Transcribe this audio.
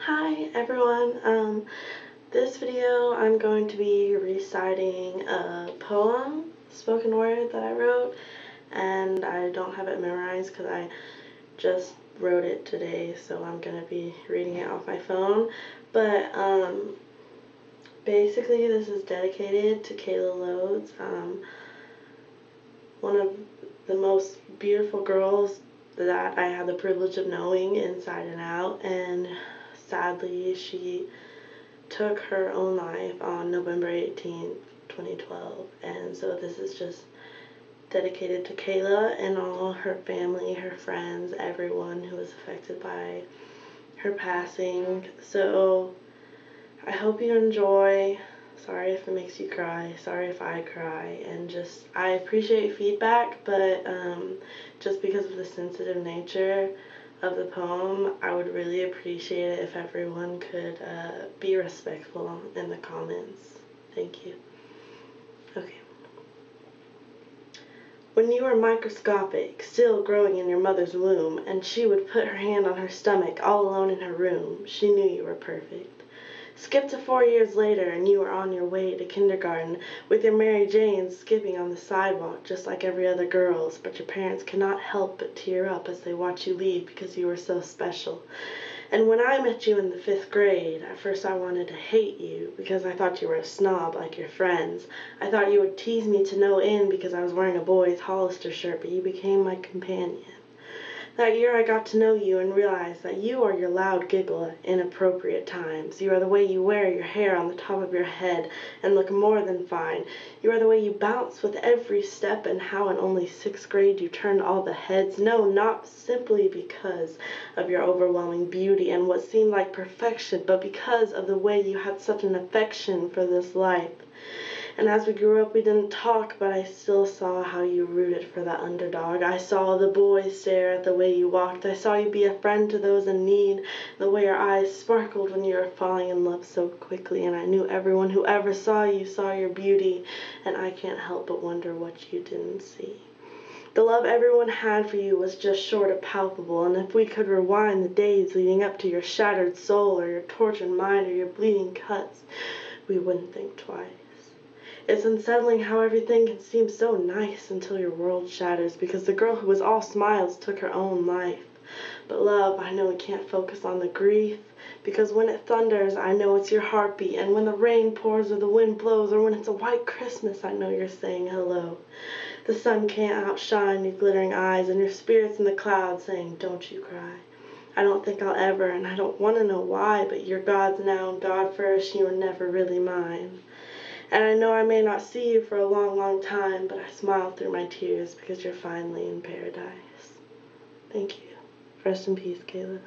Hi everyone, this video I'm going to be reciting a poem, spoken word that I wrote, and I don't have it memorized because I just wrote it today, so I'm going to be reading it off my phone. But basically this is dedicated to Kayla Lodes, one of the most beautiful girls that I had the privilege of knowing inside and out, and sadly she took her own life on November 18th, 2012, and so this is just dedicated to Kayla and all her family, her friends, everyone who was affected by her passing. So I hope you enjoy. Sorry if it makes you cry, sorry if I cry, and just I appreciate feedback, but just because of the sensitive nature of the poem, I would really appreciate it if everyone could be respectful in the comments. Thank you. Okay. When you were microscopic, still growing in your mother's womb, and she would put her hand on her stomach all alone in her room, she knew you were perfect. Skip to 4 years later and you are on your way to kindergarten with your Mary Janes skipping on the sidewalk just like every other girl's, but your parents cannot help but tear up as they watch you leave because you were so special. And when I met you in the 5th grade, at first I wanted to hate you because I thought you were a snob like your friends. I thought you would tease me to no end because I was wearing a boy's Hollister shirt, but you became my companion. That year I got to know you and realized that you are your loud giggle at inappropriate times. You are the way you wear your hair on the top of your head and look more than fine. You are the way you bounce with every step, and how in only 6th grade you turned all the heads. No, not simply because of your overwhelming beauty and what seemed like perfection, but because of the way you had such an affection for this life. And as we grew up, we didn't talk, but I still saw how you rooted for that underdog. I saw the boys stare at the way you walked. I saw you be a friend to those in need, the way your eyes sparkled when you were falling in love so quickly. And I knew everyone who ever saw you saw your beauty, and I can't help but wonder what you didn't see. The love everyone had for you was just short of palpable, and if we could rewind the days leading up to your shattered soul or your tortured mind or your bleeding cuts, we wouldn't think twice. It's unsettling how everything can seem so nice until your world shatters because the girl who was all smiles took her own life. But love, I know we can't focus on the grief because when it thunders, I know it's your heartbeat, and when the rain pours or the wind blows or when it's a white Christmas, I know you're saying hello. The sun can't outshine your glittering eyes and your spirit's in the clouds saying, don't you cry. I don't think I'll ever, and I don't want to know why, but you're God's now and God first, you were never really mine. And I know I may not see you for a long, long time, but I smile through my tears because you're finally in paradise. Thank you. Rest in peace, Kayla.